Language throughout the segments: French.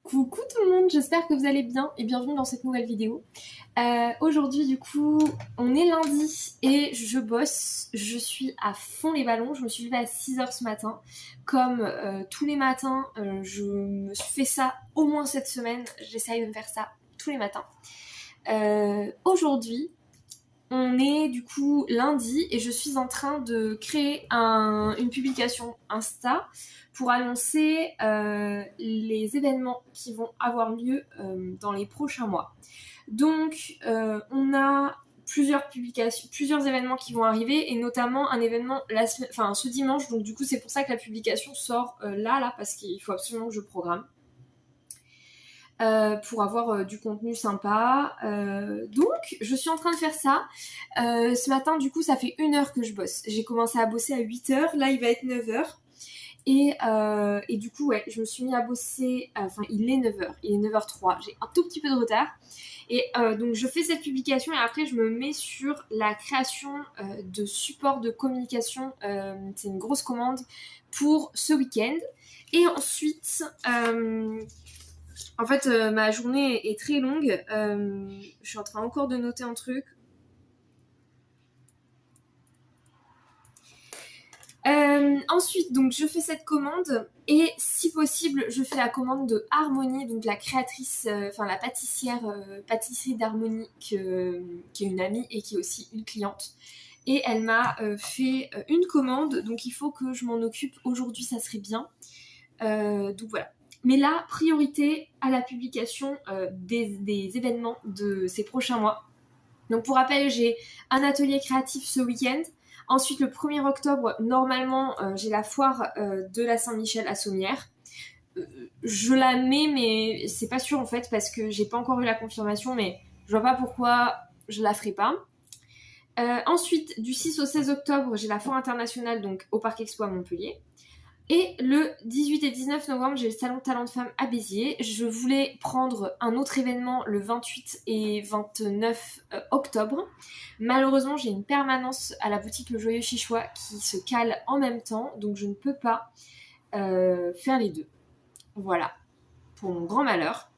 Coucou tout le monde, j'espère que vous allez bien et bienvenue dans cette nouvelle vidéo. Aujourd'hui du coup, on est lundi et je bosse, je suis à fond les ballons, je me suis levée à 6h ce matin. Comme tous les matins, je me fais ça au moins cette semaine, j'essaye de me faire ça tous les matins. Aujourd'hui, on est du coup lundi et je suis en train de créer une publication Insta pour annoncer les événements qui vont avoir lieu dans les prochains mois. Donc on a plusieurs publications, plusieurs événements qui vont arriver et notamment un événement ce dimanche. Donc du coup c'est pour ça que la publication sort là parce qu'il faut absolument que je programme. Pour avoir du contenu sympa. Donc, je suis en train de faire ça. Ce matin, du coup, ça fait 1 heure que je bosse. J'ai commencé à bosser à 8h. Là, il va être 9h. Et du coup, ouais, je me suis mis à bosser... Enfin, il est 9h. Il est 9h03. J'ai un tout petit peu de retard. Et donc, je fais cette publication et après, je me mets sur la création de supports de communication. C'est une grosse commande pour ce week-end. Et ensuite... En fait, ma journée est très longue. Je suis en train encore de noter un truc. Ensuite, donc, je fais cette commande et si possible, je fais la commande de Harmonie, donc la créatrice, la pâtissière, pâtisserie d'Harmonie, qui est une amie et qui est aussi une cliente. Et elle m'a fait une commande, donc il faut que je m'en occupe aujourd'hui, ça serait bien. Donc voilà. Mais là, priorité à la publication des événements de ces prochains mois. Donc pour rappel, j'ai un atelier créatif ce week-end. Ensuite, le 1er octobre, normalement, j'ai la foire de la Saint-Michel à Sommières. Je la mets, mais c'est pas sûr en fait, parce que j'ai pas encore eu la confirmation, mais je vois pas pourquoi je la ferai pas. Ensuite, du 6 au 16 octobre, j'ai la foire internationale donc au Parc Expo à Montpellier. Et le 18 et 19 novembre, j'ai le Salon Talent de Femmes à Béziers. Je voulais prendre un autre événement le 28 et 29 octobre. Malheureusement, j'ai une permanence à la boutique Le Joyeux Chichois qui se cale en même temps, donc je ne peux pas faire les deux. Voilà, pour mon grand malheur.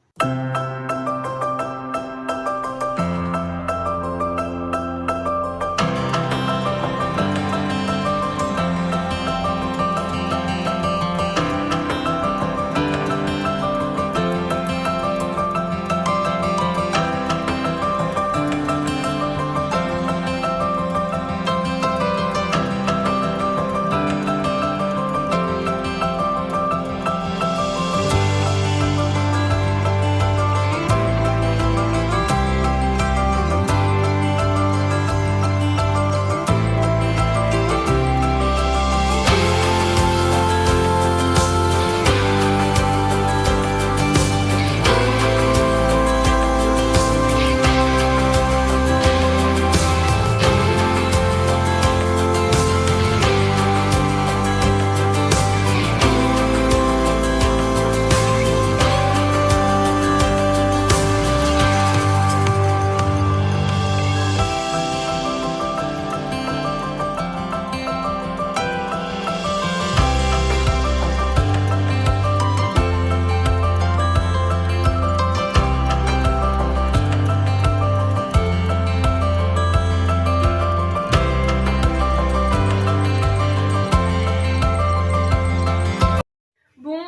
Bon,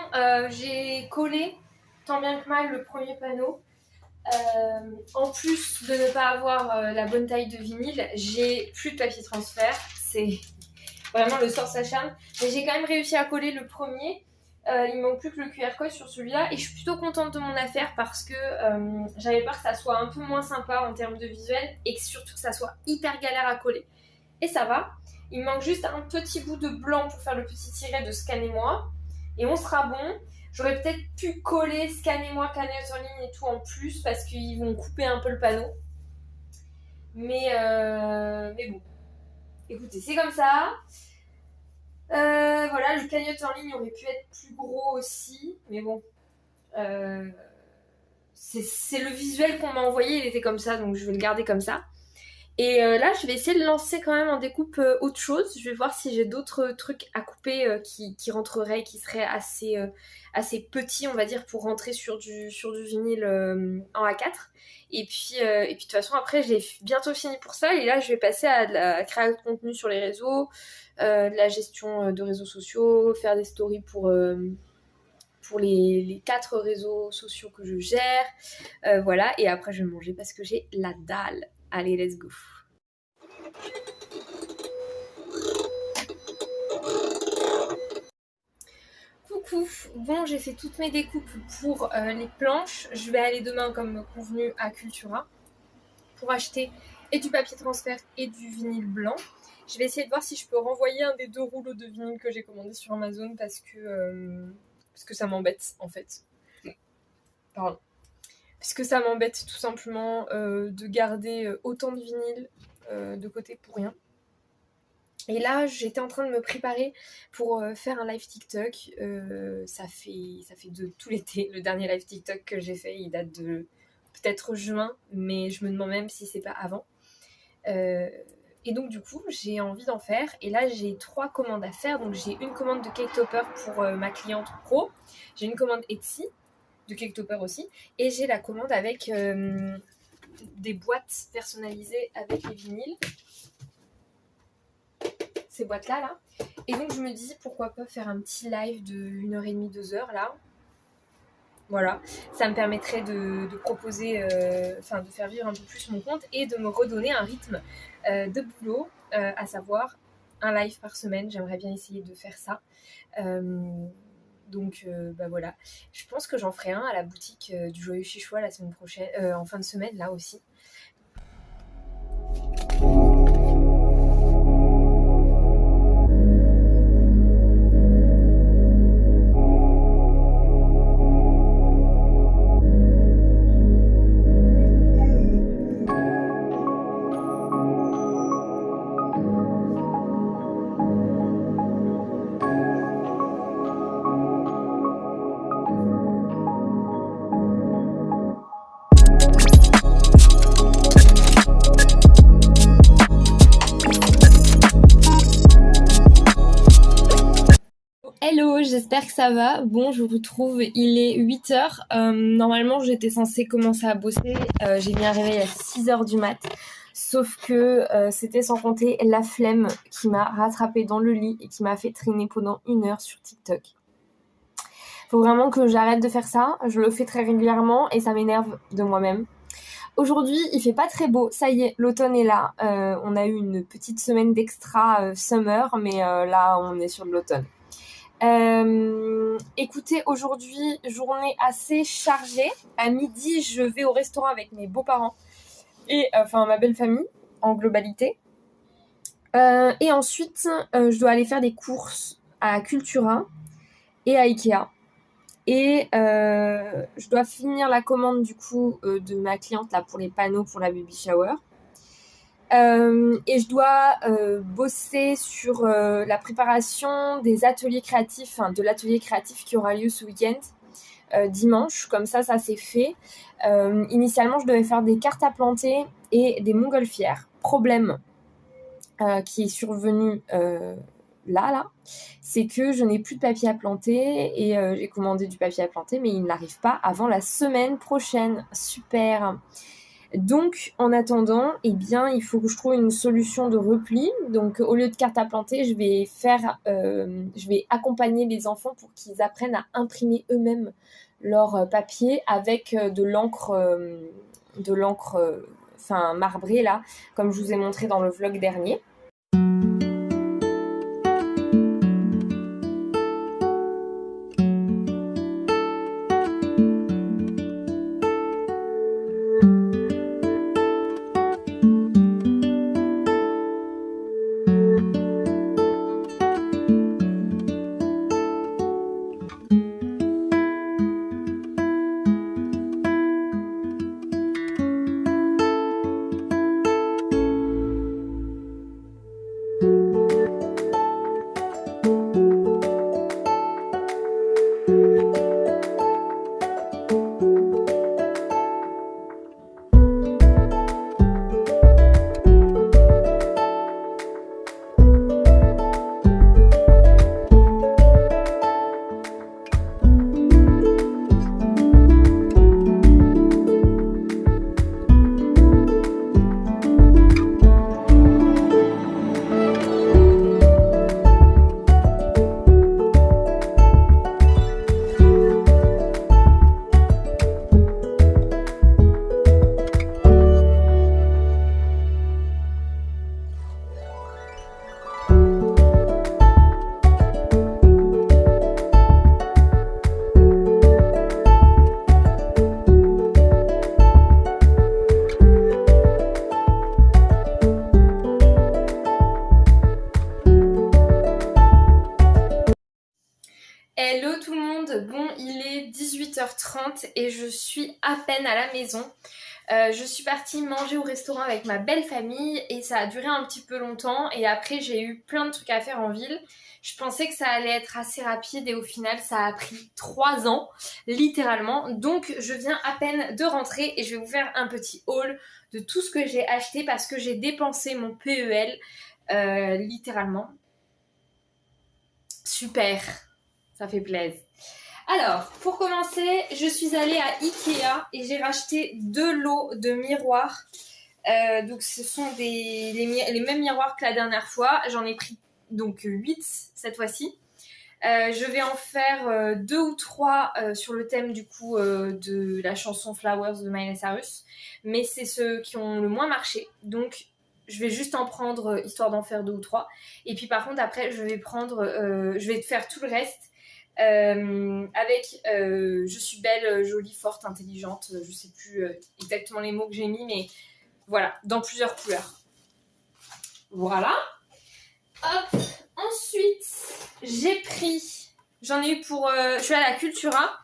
j'ai collé tant bien que mal le premier panneau. En plus de ne pas avoir la bonne taille de vinyle, j'ai plus de papier transfert. C'est vraiment le sort s'acharne. Mais j'ai quand même réussi à coller le premier. Il manque plus que le QR code sur celui-là. Et je suis plutôt contente de mon affaire parce que j'avais peur que ça soit un peu moins sympa en termes de visuel et que surtout que ça soit hyper galère à coller. Et ça va. Il me manque juste un petit bout de blanc pour faire le petit tiret de Scannez-moi. Et on sera bon. J'aurais peut-être pu coller Scannez-moi, cagnotte en ligne et tout en plus parce qu'ils vont couper un peu le panneau. Mais bon. Écoutez, c'est comme ça. Voilà, le cagnotte en ligne aurait pu être plus gros aussi. Mais bon. C'est le visuel qu'on m'a envoyé, il était comme ça, donc je vais le garder comme ça. Et là, je vais essayer de lancer quand même en découpe autre chose. Je vais voir si j'ai d'autres trucs à couper qui rentreraient, qui seraient assez petits, on va dire, pour rentrer sur du vinyle en A4. Et puis de toute façon, après, j'ai bientôt fini pour ça. Et là, je vais passer à de la création de contenu sur les réseaux, de la gestion de réseaux sociaux, faire des stories pour les 4 réseaux sociaux que je gère. Voilà, et après, je vais manger parce que j'ai la dalle. Allez, let's go. Coucou, bon j'ai fait toutes mes découpes pour les planches. Je vais aller demain comme convenu à Cultura pour acheter et du papier transfert et du vinyle blanc. Je vais essayer de voir si je peux renvoyer un des 2 rouleaux de vinyle que j'ai commandé sur Amazon parce que ça m'embête en fait. Pardon. Parce que ça m'embête tout simplement de garder autant de vinyle de côté pour rien. Et là, j'étais en train de me préparer pour faire un live TikTok. Ça fait de tout l'été. Le dernier live TikTok que j'ai fait, il date de peut-être juin, mais je me demande même si c'est pas avant. Et donc du coup, j'ai envie d'en faire. Et là, j'ai 3 commandes à faire. Donc j'ai une commande de Cake Topper pour ma cliente pro. J'ai une commande Etsy de Cake Topper aussi. Et j'ai la commande avec des boîtes personnalisées avec les vinyles. Ces boîtes-là, là. Et donc, je me dis, pourquoi pas faire un petit live de 1h30, 2h, là. Voilà. Ça me permettrait de proposer, de faire vivre un peu plus mon compte et de me redonner un rythme de boulot, à savoir un live par semaine. J'aimerais bien essayer de faire ça. Donc, voilà. Je pense que j'en ferai un à la boutique du Joyeux Chichois la semaine prochaine, en fin de semaine, là aussi. Hello, j'espère que ça va. Bon, je vous retrouve, il est 8h. Normalement, j'étais censée commencer à bosser. J'ai mis un réveil à 6h du mat. Sauf que c'était sans compter la flemme qui m'a rattrapée dans le lit et qui m'a fait traîner pendant 1 heure sur TikTok. Faut vraiment que j'arrête de faire ça. Je le fais très régulièrement et ça m'énerve de moi-même. Aujourd'hui, il fait pas très beau. Ça y est, l'automne est là. On a eu une petite semaine d'extra summer, mais là, on est sur de l'automne. Écoutez, aujourd'hui, journée assez chargée. À midi, je vais au restaurant avec mes beaux-parents et ma belle famille en globalité. Et ensuite, je dois aller faire des courses à Cultura et à Ikea. Et je dois finir la commande du coup de ma cliente là pour les panneaux pour la baby shower. Et je dois bosser sur la préparation des ateliers créatifs, de l'atelier créatif qui aura lieu ce week-end, dimanche. Comme ça c'est fait. Initialement, je devais faire des cartes à planter et des montgolfières. Problème qui est survenu là, c'est que je n'ai plus de papier à planter et j'ai commandé du papier à planter, mais il n'arrive pas avant la semaine prochaine. Super! Donc, en attendant, il faut que je trouve une solution de repli. Donc, au lieu de cartes à planter, je vais accompagner les enfants pour qu'ils apprennent à imprimer eux-mêmes leur papier avec de l'encre marbrée, là, comme je vous ai montré dans le vlog dernier. 30 et je suis à peine à la maison. Je suis partie manger au restaurant avec ma belle famille et ça a duré un petit peu longtemps et après j'ai eu plein de trucs à faire en ville. Je pensais que ça allait être assez rapide et au final ça a pris 3 ans littéralement. Donc je viens à peine de rentrer et je vais vous faire un petit haul de tout ce que j'ai acheté parce que j'ai dépensé mon PEL littéralement. Super, ça fait plaisir. Alors, pour commencer, je suis allée à Ikea et j'ai racheté 2 lots de miroirs. Donc, ce sont les mêmes miroirs que la dernière fois. J'en ai pris donc 8 cette fois-ci. Je vais en faire 2 ou 3 sur le thème du coup de la chanson Flowers de Miley Cyrus. Mais c'est ceux qui ont le moins marché. Donc, je vais juste en prendre histoire d'en faire 2 ou 3. Et puis par contre, après, je vais faire tout le reste. Avec je suis belle, jolie, forte, intelligente, je sais plus exactement les mots que j'ai mis, mais voilà, dans plusieurs couleurs. Voilà. Hop. Ensuite, j'en ai eu pour, je suis allée à Cultura.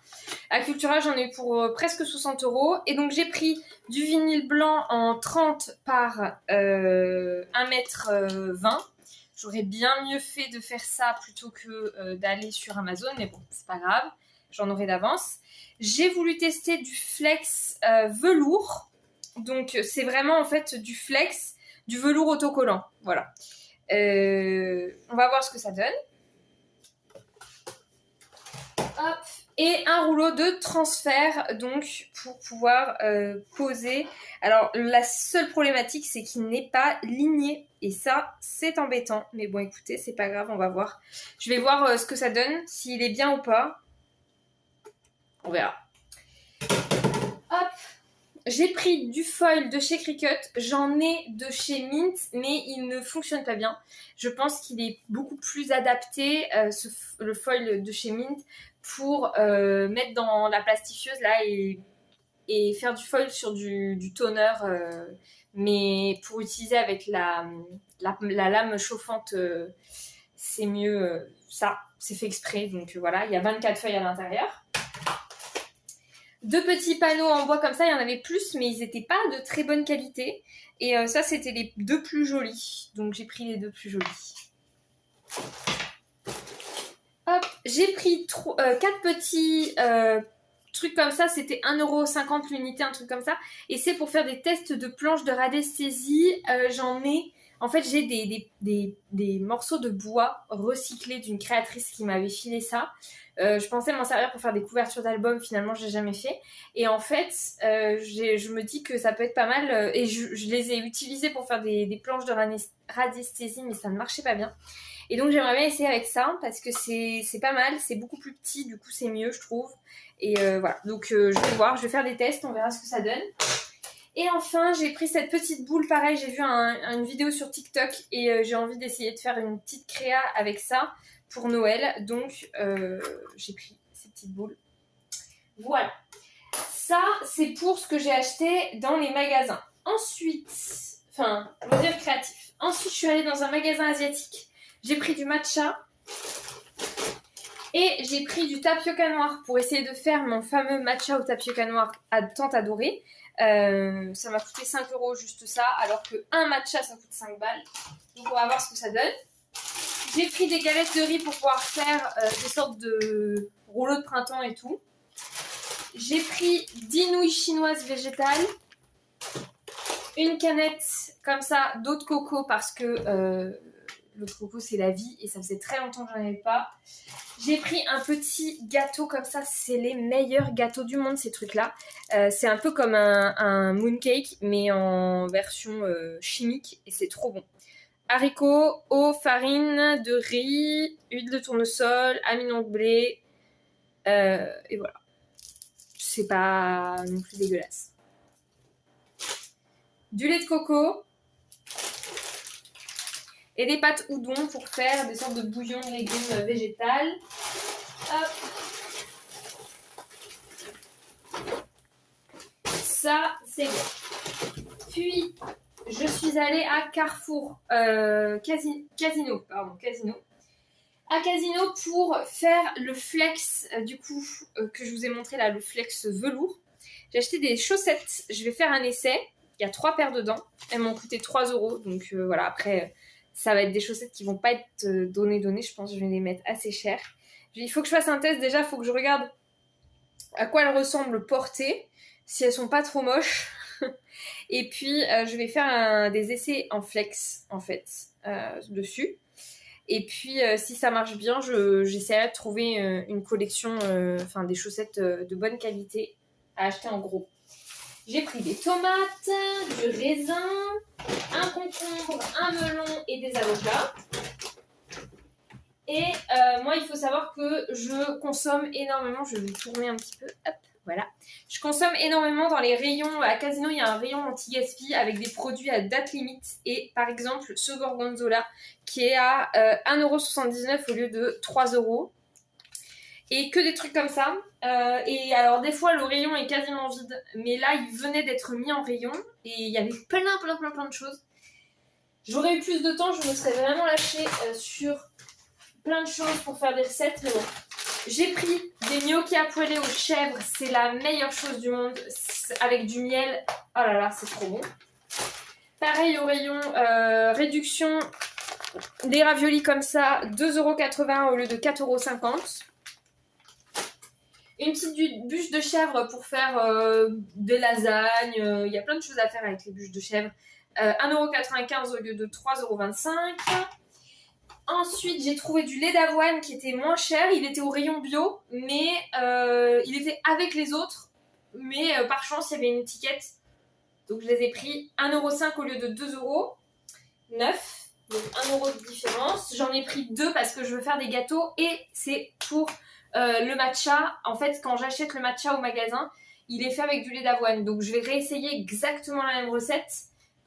À Cultura, j'en ai eu pour presque 60 €. Et donc, j'ai pris du vinyle blanc en 30 par 1,20 m. J'aurais bien mieux fait de faire ça plutôt que d'aller sur Amazon, mais bon, c'est pas grave, j'en aurai d'avance. J'ai voulu tester du flex velours. Donc, c'est vraiment en fait du flex, du velours autocollant. Voilà. On va voir ce que ça donne. Hop. Et un rouleau de transfert, donc pour pouvoir poser. Alors la seule problématique, c'est qu'il n'est pas ligné. Et ça, c'est embêtant. Mais bon, écoutez, c'est pas grave, on va voir. Je vais voir ce que ça donne, s'il est bien ou pas. On verra. Hop. J'ai pris du foil de chez Cricut. J'en ai de chez Mint, mais il ne fonctionne pas bien. Je pense qu'il est beaucoup plus adapté, le foil de chez Mint, pour mettre dans la plastifieuse là et faire du foil sur du toner, mais pour utiliser avec la lame chauffante, c'est mieux. Ça, c'est fait exprès, donc voilà, il y a 24 feuilles à l'intérieur. 2 petits panneaux en bois comme ça, il y en avait plus, mais ils n'étaient pas de très bonne qualité. Et ça, c'était les 2 plus jolis. Donc j'ai pris les 2 plus jolis. Hop, j'ai pris 4 petits trucs comme ça. C'était 1,50 € l'unité, un truc comme ça. Et c'est pour faire des tests de planches de radiesthésie. J'en ai... En fait, j'ai des morceaux de bois recyclés d'une créatrice qui m'avait filé ça. Je pensais m'en servir pour faire des couvertures d'albums, finalement je l'ai jamais fait. Et en fait, je me dis que ça peut être pas mal. Et je les ai utilisés pour faire des planches de radiesthésie, mais ça ne marchait pas bien. Et donc j'aimerais bien essayer avec ça, parce que c'est pas mal, c'est beaucoup plus petit, du coup c'est mieux je trouve. Et voilà, donc je vais voir, je vais faire des tests, on verra ce que ça donne. Et enfin, j'ai pris cette petite boule, pareil, j'ai vu une vidéo sur TikTok et j'ai envie d'essayer de faire une petite créa avec ça pour Noël. Donc, j'ai pris ces petites boules. Voilà. Ça, c'est pour ce que j'ai acheté dans les magasins. Ensuite, on va dire créatif. Ensuite, je suis allée dans un magasin asiatique. J'ai pris du matcha et j'ai pris du tapioca noir pour essayer de faire mon fameux matcha au tapioca noir tant adoré. Ça m'a coûté 5 € juste ça, alors qu'un matcha ça coûte 5 balles. Donc on va voir ce que ça donne. J'ai pris des galettes de riz pour pouvoir faire des sortes de rouleaux de printemps et tout. J'ai pris 10 nouilles chinoises végétales, une canette comme ça d'eau de coco parce que l'eau de coco c'est la vie et ça faisait très longtemps que j'en avais pas. J'ai pris un petit gâteau comme ça, c'est les meilleurs gâteaux du monde ces trucs là. C'est un peu comme un mooncake mais en version chimique et c'est trop bon. Haricots, eau, farine de riz, huile de tournesol, amidon de blé et voilà. C'est pas non plus dégueulasse. Du lait de coco et des pâtes udon pour faire des sortes de bouillons de légumes végétales. Hop. Ça, c'est bon. Puis, je suis allée à Carrefour, Casino. à Casino pour faire le flex, que je vous ai montré là, le flex velours. J'ai acheté des chaussettes, je vais faire un essai. Il y a 3 paires dedans. Elles m'ont coûté 3 €. Donc voilà, après, ça va être des chaussettes qui vont pas être données. Je pense que je vais les mettre assez cher. Il faut que je fasse un test. Déjà, il faut que je regarde à quoi elles ressemblent portées, si elles sont pas trop moches. Et puis, je vais faire des essais en flex, en fait, dessus. Et puis, si ça marche bien, j'essaierai de trouver une collection, des chaussettes de bonne qualité à acheter en gros. J'ai pris des tomates, du raisin, un concombre, un melon et des avocats. Et moi, il faut savoir que je consomme énormément. Je vais vous tourner un petit peu. Hop, voilà. Je consomme énormément dans les rayons. À Casino, il y a un rayon anti-gaspi avec des produits à date limite. Et par exemple, ce gorgonzola qui est à 1,79 € au lieu de 3 €. Et que des trucs comme ça. Et alors, des fois, le rayon est quasiment vide. Mais là, il venait d'être mis en rayon. Et il y avait plein de choses. J'aurais eu plus de temps, je me serais vraiment lâchée sur plein de choses pour faire des recettes. Mais bon. J'ai pris des gnocchis à poêler aux chèvres. C'est la meilleure chose du monde. Avec du miel. Oh là là, c'est trop bon. Pareil au rayon réduction. Des raviolis comme ça. 2,81 € au lieu de 4,50 €. Une petite bûche de chèvre pour faire des lasagnes. Il y a plein de choses à faire avec les bûches de chèvre. 1,95 € au lieu de 3,25 €. Ensuite, j'ai trouvé du lait d'avoine qui était moins cher. Il était au rayon bio, mais il était avec les autres. Mais par chance, il y avait une étiquette. Donc, je les ai pris 1,05 € au lieu de 2,9 €. Donc, 1 € de différence. J'en ai pris 2 parce que je veux faire des gâteaux. Et c'est pour le matcha. En fait, quand j'achète le matcha au magasin, il est fait avec du lait d'avoine. Donc, je vais réessayer exactement la même recette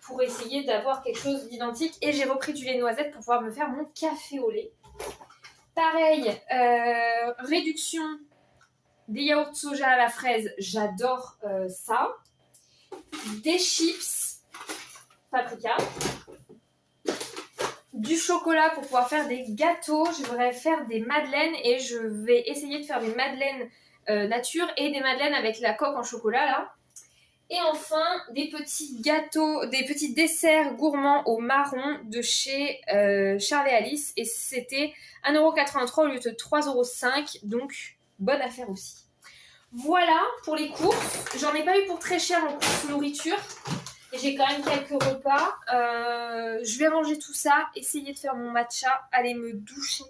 pour essayer d'avoir quelque chose d'identique. Et j'ai repris du lait de noisette pour pouvoir me faire mon café au lait. Pareil, réduction des yaourts soja à la fraise. J'adore ça. Des chips paprika. Du chocolat pour pouvoir faire des gâteaux. Je voudrais faire des madeleines et je vais essayer de faire des madeleines nature et des madeleines avec la coque en chocolat là. Et enfin, des petits gâteaux, des petits desserts gourmands au marron de chez Charles et Alice. Et c'était 1,83 € au lieu de 3,05 €. Donc, bonne affaire aussi. Voilà pour les courses. J'en ai pas eu pour très cher en courses nourriture. Et j'ai quand même quelques repas. Je vais ranger tout ça, essayer de faire mon matcha, aller me doucher.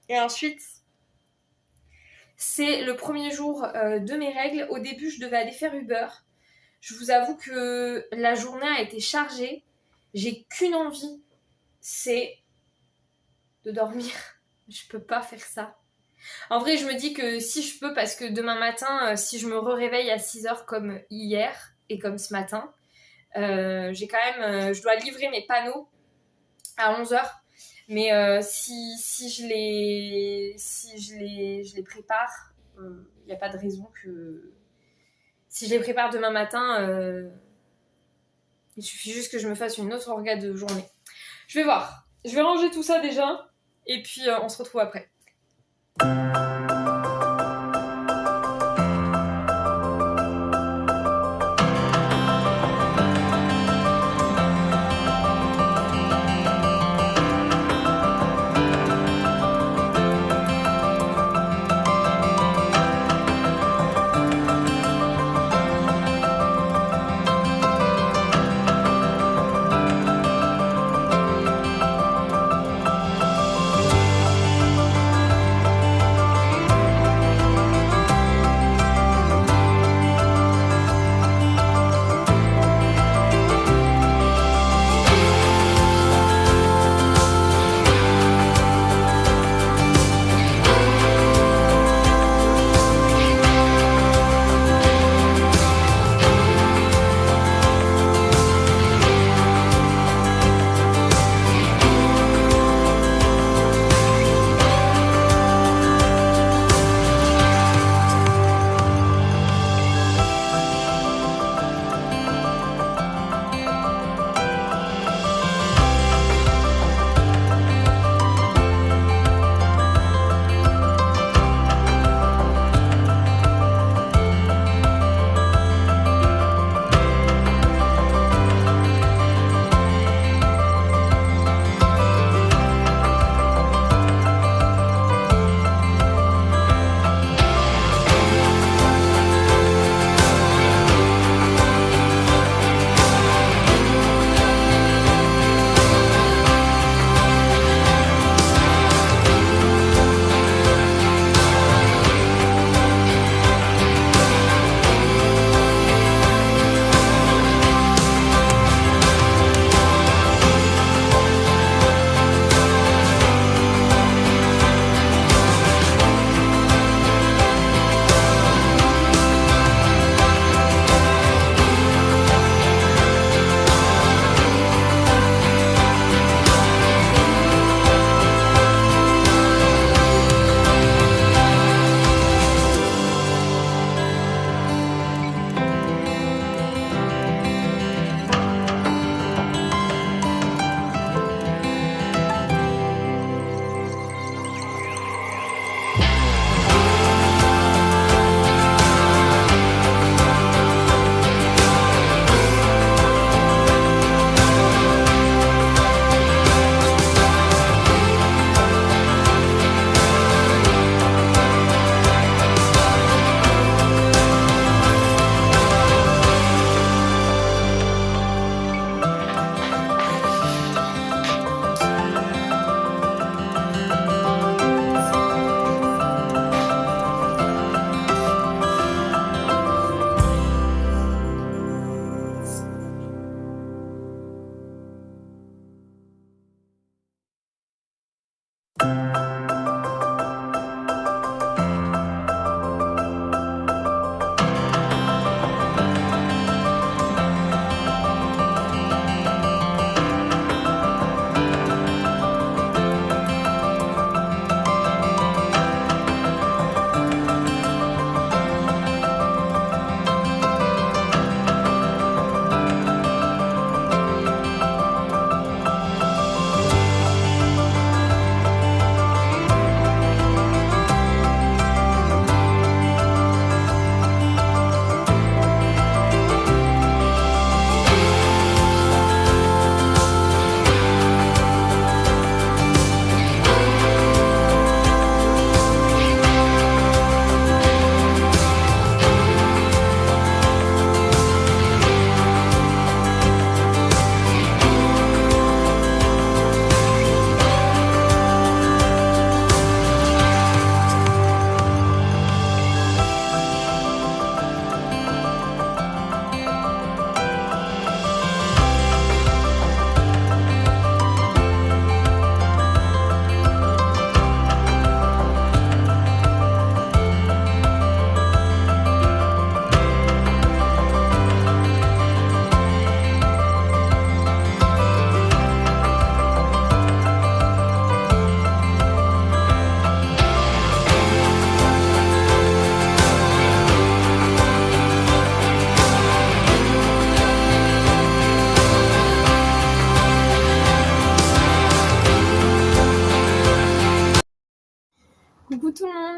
Et ensuite, c'est le premier jour de mes règles. Au début, je devais aller faire Uber. Je vous avoue que la journée a été chargée. J'ai qu'une envie, c'est de dormir. Je peux pas faire ça. En vrai, je me dis que si je peux, parce que demain matin, si je me réveille à 6 h comme hier et comme ce matin, j'ai quand même, je dois livrer mes panneaux à 11 h. Mais si je les prépare, il n'y a pas de raison que... Si je les prépare demain matin, il suffit juste que je me fasse une autre orga de journée. Je vais voir. Je vais ranger tout ça déjà. Et puis, on se retrouve après.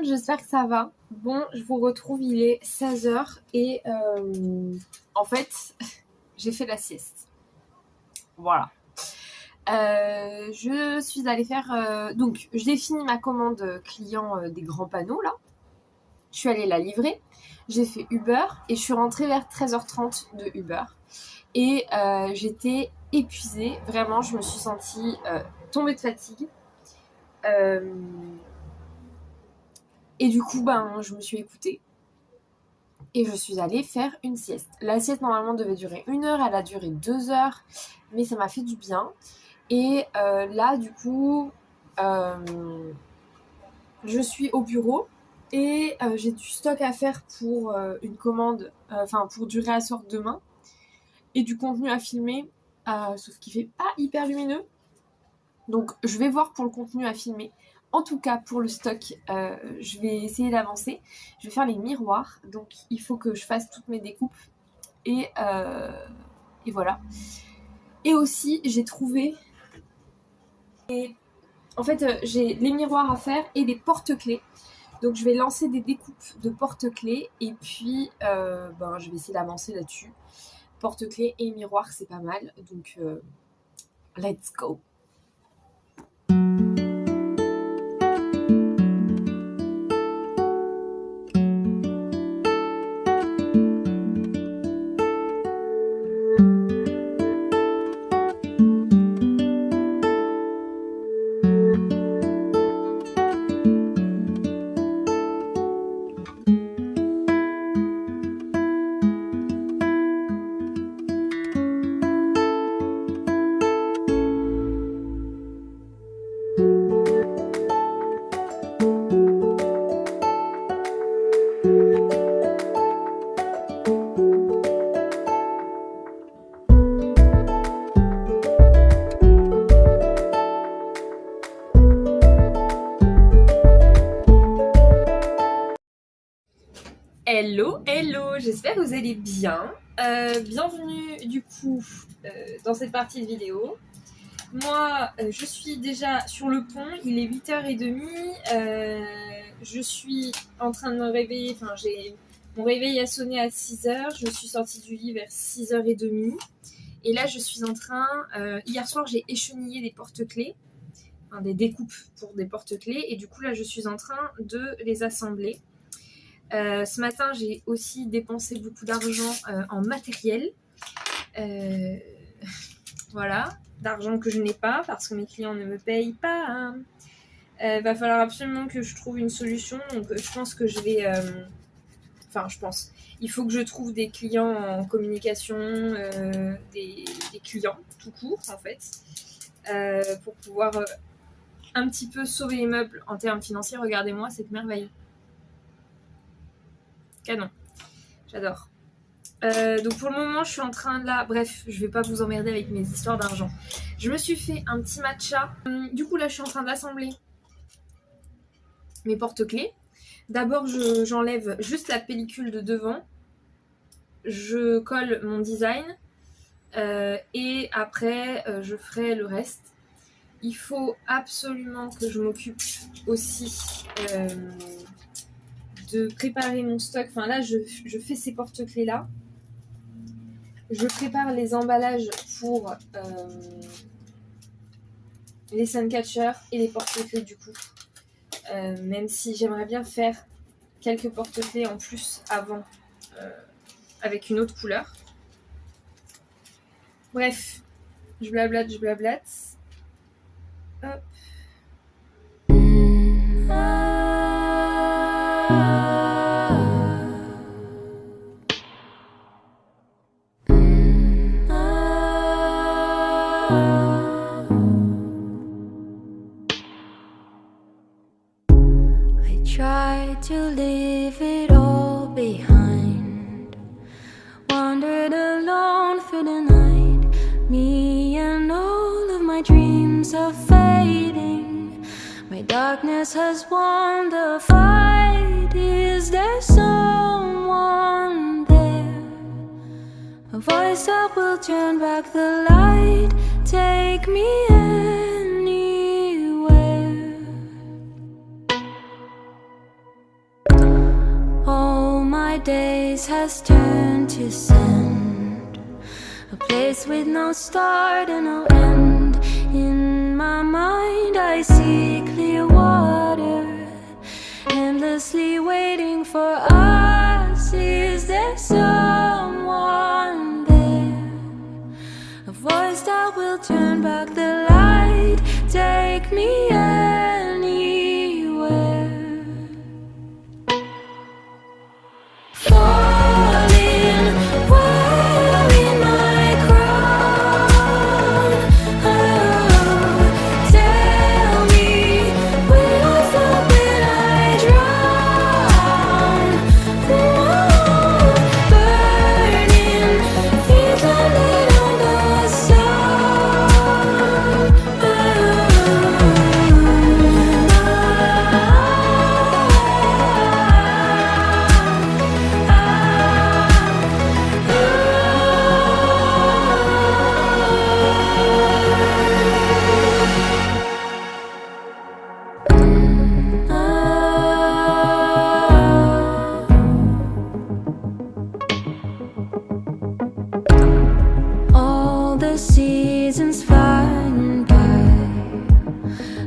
monde, j'espère que ça va. Bon, je vous retrouve, il est 16h et en fait, j'ai fait la sieste. Voilà. Je suis allée faire... donc, j'ai fini ma commande client des grands panneaux, là. Je suis allée la livrer. J'ai fait Uber et je suis rentrée vers 13h30 de Uber. Et j'étais épuisée. Vraiment, je me suis sentie tombée de fatigue. Et du coup, je me suis écoutée. Et je suis allée faire une sieste. La sieste, normalement, devait durer 1 heure. Elle a duré 2 heures. Mais ça m'a fait du bien. Et là, du coup, je suis au bureau. Et j'ai du stock à faire pour une commande. Pour du réassort demain. Et du contenu à filmer. Sauf qu'il fait pas hyper lumineux. Donc, je vais voir pour le contenu à filmer. En tout cas, pour le stock, je vais essayer d'avancer. Je vais faire les miroirs. Donc, il faut que je fasse toutes mes découpes. Et voilà. Et aussi, j'ai trouvé... En fait, j'ai les miroirs à faire et des porte-clés. Donc, je vais lancer des découpes de porte-clés. Et puis, je vais essayer d'avancer là-dessus. Porte-clés et miroirs, c'est pas mal. Donc, let's go. Hello, j'espère que vous allez bien. Bienvenue du coup dans cette partie de vidéo. Moi, je suis déjà sur le pont, il est 8h30. Je suis en train de me réveiller, mon réveil a sonné à 6h, je suis sortie du lit vers 6h30. Et là, je suis en train... hier soir, j'ai échenillé des porte-clés, des découpes pour des porte-clés. Et du coup, là, je suis en train de les assembler. Ce matin, j'ai aussi dépensé beaucoup d'argent en matériel. Voilà, d'argent que je n'ai pas parce que mes clients ne me payent pas. Va falloir absolument que je trouve une solution. Donc, je pense que je vais... il faut que je trouve des clients en communication, des clients tout court, en fait, pour pouvoir un petit peu sauver les meubles en termes financiers. Regardez-moi cette merveille. Canon, j'adore. Donc pour le moment, je suis en train de là... Bref, je vais pas vous emmerder avec mes histoires d'argent. Je me suis fait un petit matcha. Du coup, là, je suis en train d'assembler mes porte-clés. D'abord, j'enlève juste la pellicule de devant. Je colle mon design. Et après, je ferai le reste. Il faut absolument que je m'occupe aussi... de préparer mon stock. Enfin là, je fais ces porte-clés là. Je prépare les emballages pour les Suncatcher et les porte-clés du coup. Même si j'aimerais bien faire quelques porte-clés en plus avant avec une autre couleur. Bref, je blablate. Hop. Tried to leave it all behind. Wandered alone through the night. Me and all of my dreams are fading. My darkness has won the fight. Is there someone there? A voice that will turn back the light. Take me anywhere. days has turned to sand, a place with no start and no end. In my mind I see clear water, endlessly waiting for us. Is there someone there? A voice that will turn back the light, take me anywhere. Falling, wearing my crown. Oh, tell me, will I fall, will I drown? Oh, burning, feet landed on the all the seasons flying by,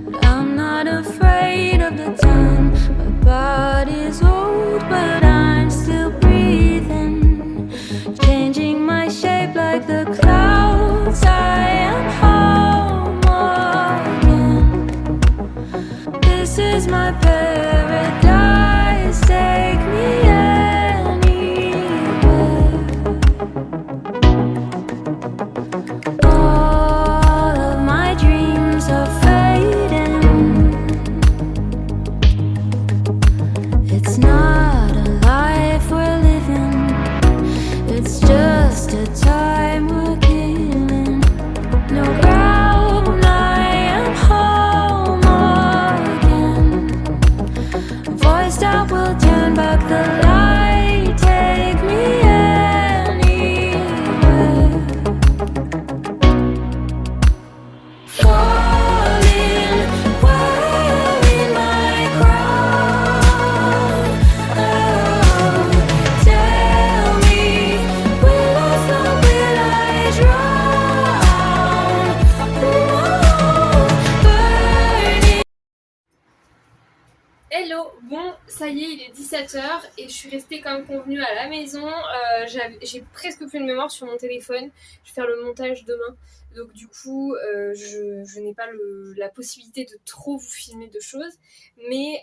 but I'm not afraid of the time. My body's old, but I'm still breathing, changing my shape like the clouds. I am home again. This is my paradise. Take me anywhere. All of my dreams are fading. It's not a life we're living, it's just a time we're killing. No ground, I am home again. A voice that will turn back the light, take me anywhere. Falling, wearing my crown. Oh, tell me, will I fall, will I drown? Oh, burning. Hello, bon, ça y est, il est 17h et je suis restée comme convenu à la maison. J'ai presque plus de mémoire sur mon téléphone. Je vais faire le montage demain. Donc du coup, je n'ai pas la possibilité de trop vous filmer de choses. Mais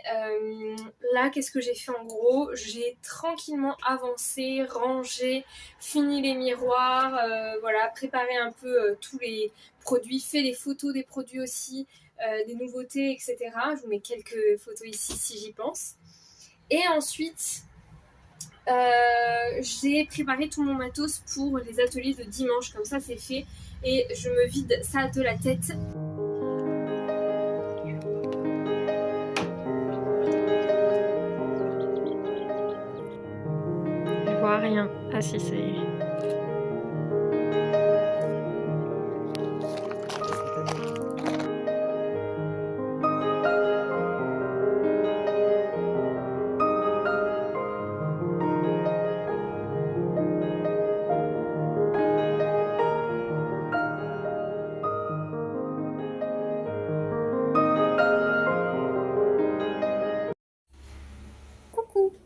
là, qu'est-ce que j'ai fait en gros? J'ai tranquillement avancé, rangé, fini les miroirs, voilà, préparé un peu tous les produits, fait des photos des produits aussi. Des nouveautés, etc. Je vous mets quelques photos ici si j'y pense. Et ensuite, j'ai préparé tout mon matos pour les ateliers de dimanche. Comme ça, c'est fait. Et je me vide ça de la tête. Je vois rien. Ah si, c'est...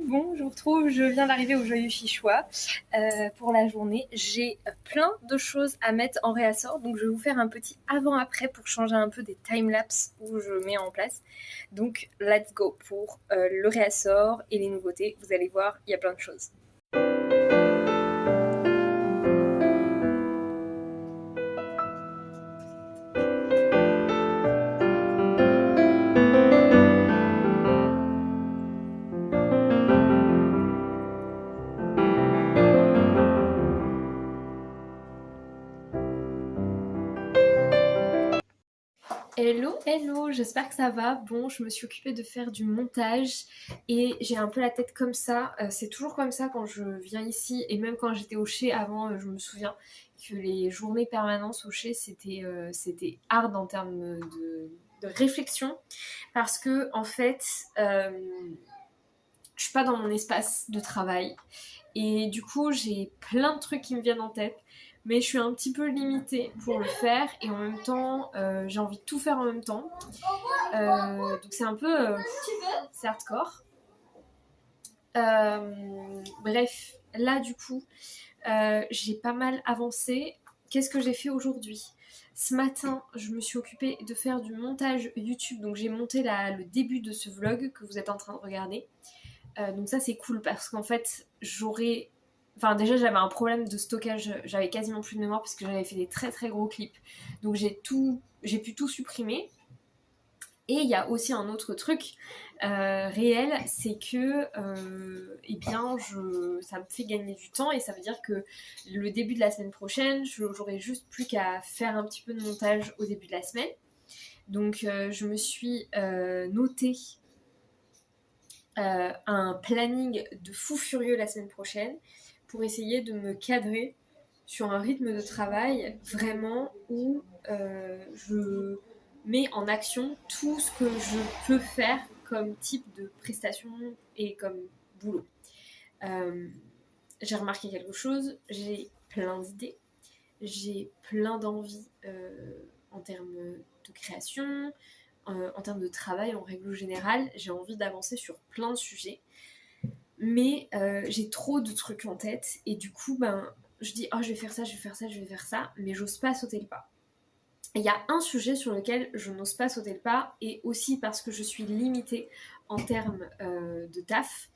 Bon, je vous retrouve, je viens d'arriver au Joyeux Chichois pour la journée. J'ai plein de choses à mettre en réassort, donc je vais vous faire un petit avant-après pour changer un peu des timelapses où je mets en place. Donc, let's go pour le réassort et les nouveautés. Vous allez voir, il y a plein de choses. Hello, hello, j'espère que ça va. Bon, je me suis occupée de faire du montage et j'ai un peu la tête comme ça. C'est toujours comme ça quand je viens ici et même quand j'étais au Chez avant, je me souviens que les journées permanentes au Chez, c'était hard en termes de réflexion parce que en fait, suis pas dans mon espace de travail. Et du coup, j'ai plein de trucs qui me viennent en tête. Mais je suis un petit peu limitée pour le faire. Et en même temps, j'ai envie de tout faire en même temps. Donc c'est un peu... c'est hardcore. Bref, là du coup, j'ai pas mal avancé. Qu'est-ce que j'ai fait aujourd'hui ? Ce matin, je me suis occupée de faire du montage YouTube. Donc j'ai monté le début de ce vlog que vous êtes en train de regarder. Donc ça c'est cool parce qu'en fait j'aurais... Enfin déjà j'avais un problème de stockage, j'avais quasiment plus de mémoire parce que j'avais fait des très très gros clips. Donc j'ai pu tout supprimer. Et il y a aussi un autre truc réel, c'est que eh bien, ça me fait gagner du temps et ça veut dire que le début de la semaine prochaine, j'aurai juste plus qu'à faire un petit peu de montage au début de la semaine. Donc je me suis noté un planning de fou furieux la semaine prochaine pour essayer de me cadrer sur un rythme de travail vraiment où je mets en action tout ce que je peux faire comme type de prestation et comme boulot. J'ai remarqué quelque chose, j'ai plein d'idées, j'ai plein d'envies en termes de création, en termes de travail en règle générale, j'ai envie d'avancer sur plein de sujets, mais j'ai trop de trucs en tête et du coup je dis oh je vais faire ça, je vais faire ça, je vais faire ça, mais j'ose pas sauter le pas. Il y a un sujet sur lequel je n'ose pas sauter le pas et aussi parce que je suis limitée en termes de taf,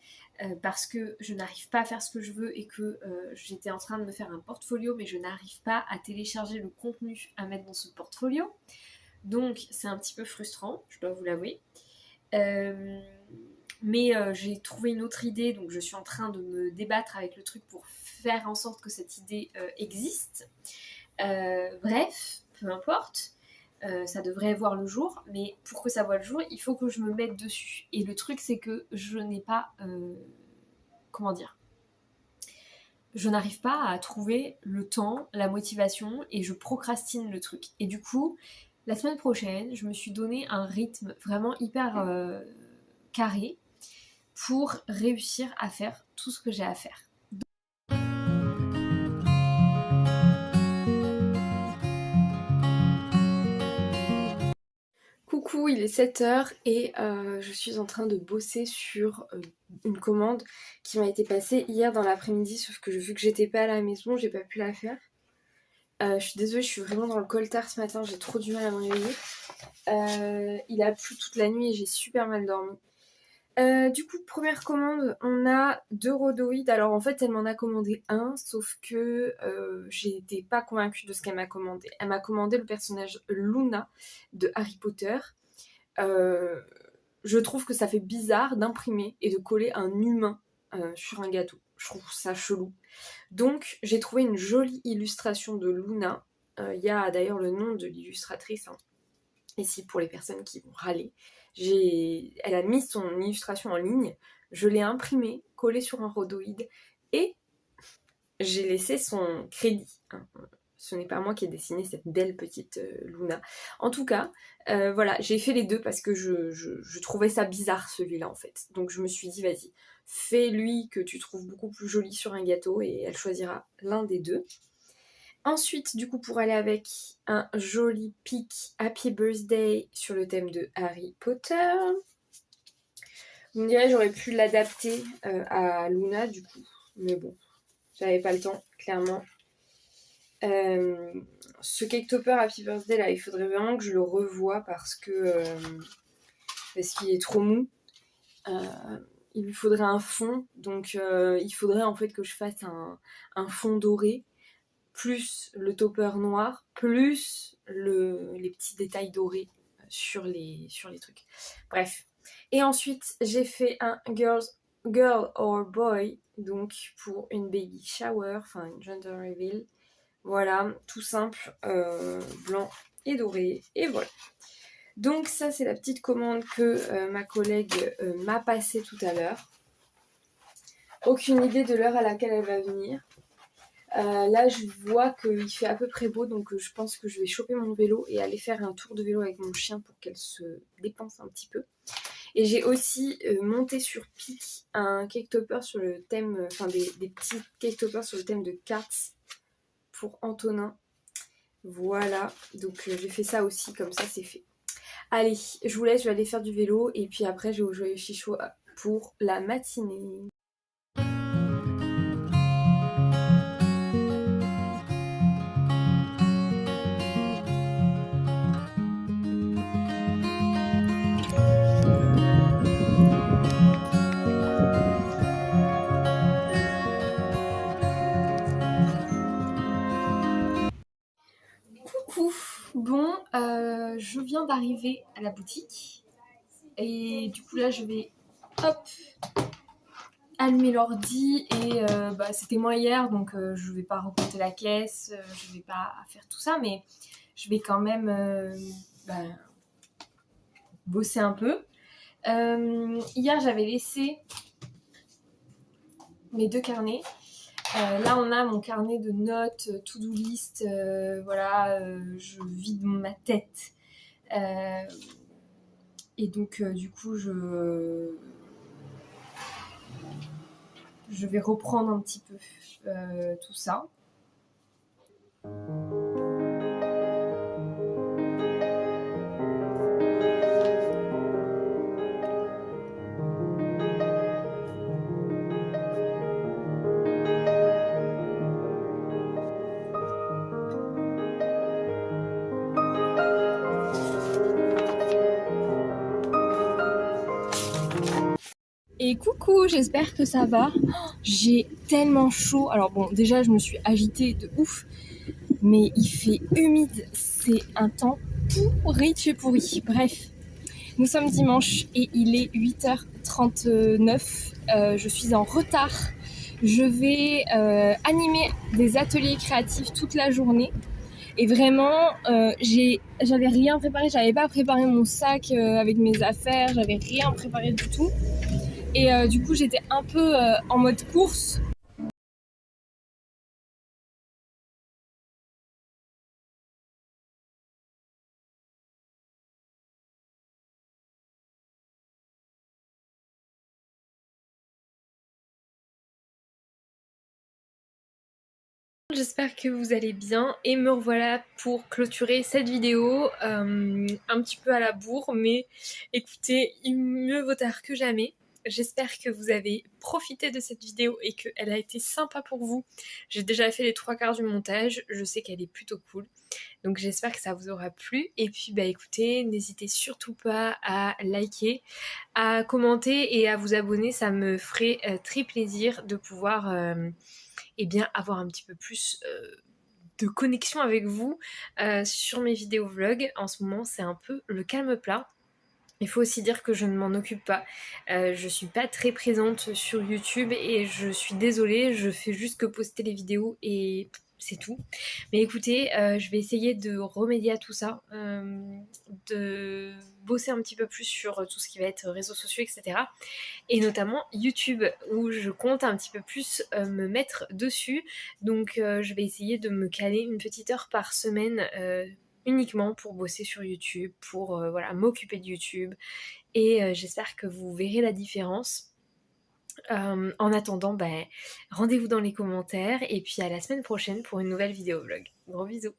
parce que je n'arrive pas à faire ce que je veux et que j'étais en train de me faire un portfolio mais je n'arrive pas à télécharger le contenu à mettre dans ce portfolio. Donc c'est un petit peu frustrant, je dois vous l'avouer. Mais j'ai trouvé une autre idée, donc je suis en train de me débattre avec le truc pour faire en sorte que cette idée existe. Bref, peu importe, ça devrait voir le jour, mais pour que ça voie le jour, il faut que je me mette dessus. Et le truc, c'est que je n'ai pas... comment dire ? Je n'arrive pas à trouver le temps, la motivation, et je procrastine le truc. Et du coup, la semaine prochaine, je me suis donné un rythme vraiment hyper carré pour réussir à faire tout ce que j'ai à faire. Coucou, il est 7h et je suis en train de bosser sur une commande qui m'a été passée hier dans l'après-midi, sauf que vu que j'étais pas à la maison, j'ai pas pu la faire. Je suis désolée, je suis vraiment dans le coltard ce matin, j'ai trop du mal à me réveiller. Il a plu toute la nuit et j'ai super mal dormi. Du coup, première commande, on a 2 rhodoïdes. Alors en fait, elle m'en a commandé un, sauf que j'étais pas convaincue de ce qu'elle m'a commandé. Elle m'a commandé le personnage Luna de Harry Potter. Je trouve que ça fait bizarre d'imprimer et de coller un humain sur un gâteau. Je trouve ça chelou. Donc j'ai trouvé une jolie illustration de Luna. Il y a d'ailleurs le nom de l'illustratrice, hein, ici pour les personnes qui vont râler. Elle a mis son illustration en ligne, je l'ai imprimée, collée sur un rhodoïde et j'ai laissé son crédit. Ce n'est pas moi qui ai dessiné cette belle petite Luna. En tout cas, voilà, j'ai fait les deux parce que je trouvais ça bizarre celui-là en fait. Donc je me suis dit vas-y, fais-lui que tu trouves beaucoup plus joli sur un gâteau et elle choisira l'un des deux. Ensuite, du coup, pour aller avec un joli pic Happy Birthday sur le thème de Harry Potter. Vous me direz, j'aurais pu l'adapter à Luna, du coup. Mais bon, j'avais pas le temps, clairement. Ce cake topper Happy Birthday, là, il faudrait vraiment que je le revoie parce qu'il est trop mou. Il lui faudrait un fond. Donc, il faudrait en fait que je fasse un fond doré, plus le topper noir, plus les petits détails dorés sur les trucs. Bref. Et ensuite, j'ai fait un girl or boy, donc pour une baby shower, enfin une gender reveal. Voilà, tout simple, blanc et doré, et voilà. Donc ça, c'est la petite commande que ma collègue m'a passée tout à l'heure. Aucune idée de l'heure à laquelle elle va venir. Là je vois qu'il fait à peu près beau, donc je pense que je vais choper mon vélo et aller faire un tour de vélo avec mon chien pour qu'elle se dépense un petit peu. Et j'ai aussi monté sur Pic un cake topper sur le thème, enfin des petits cake toppers sur le thème de cartes pour Antonin. Voilà, donc j'ai fait ça aussi, comme ça c'est fait. Allez, je vous laisse, je vais aller faire du vélo et puis après je vais au Joyeux Chichot pour la matinée. Coucou, bon, je viens d'arriver à la boutique et du coup là je vais hop allumer l'ordi et c'était moi hier donc je vais pas recompter la caisse, je vais pas faire tout ça mais je vais quand même bosser un peu. Hier j'avais laissé mes 2 carnets. Là on a mon carnet de notes, to-do list, je vide ma tête. Et donc du coup je vais reprendre un petit peu tout ça. Et coucou, j'espère que ça va. J'ai tellement chaud. Alors bon, déjà je me suis agitée de ouf, mais il fait humide. C'est un temps pourri de chez pourri. Bref, nous sommes dimanche et il est 8h39. Je suis en retard. Je vais animer des ateliers créatifs toute la journée. Et vraiment, j'avais rien préparé. J'avais pas préparé mon sac avec mes affaires. J'avais rien préparé du tout. Et du coup, j'étais un peu en mode course. J'espère que vous allez bien et me revoilà pour clôturer cette vidéo un petit peu à la bourre, mais écoutez, il mieux vaut tard que jamais. J'espère que vous avez profité de cette vidéo et qu'elle a été sympa pour vous. J'ai déjà fait les 3/4 du montage, je sais qu'elle est plutôt cool. Donc j'espère que ça vous aura plu. Et puis écoutez, n'hésitez surtout pas à liker, à commenter et à vous abonner. Ça me ferait très plaisir de pouvoir avoir un petit peu plus de connexion avec vous sur mes vidéos vlogs. En ce moment, c'est un peu le calme plat. Il faut aussi dire que je ne m'en occupe pas. Je suis pas très présente sur YouTube et je suis désolée, je fais juste que poster les vidéos et c'est tout. Mais écoutez, je vais essayer de remédier à tout ça, de bosser un petit peu plus sur tout ce qui va être réseaux sociaux, etc. Et notamment YouTube, où je compte un petit peu plus me mettre dessus. Donc je vais essayer de me caler une petite heure par semaine uniquement pour bosser sur YouTube, pour m'occuper de YouTube. Et j'espère que vous verrez la différence. En attendant, rendez-vous dans les commentaires et puis à la semaine prochaine pour une nouvelle vidéo vlog. Gros bisous.